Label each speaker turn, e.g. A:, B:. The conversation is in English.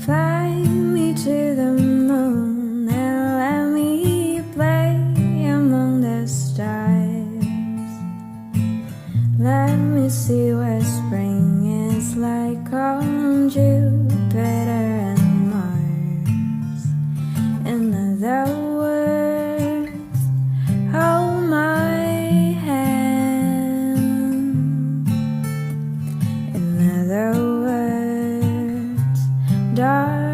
A: Fly me to the moon and let me play among the stars. Let me see what spring is like on Jupiter and Mars. In other words, hold my hand. In other words, darling,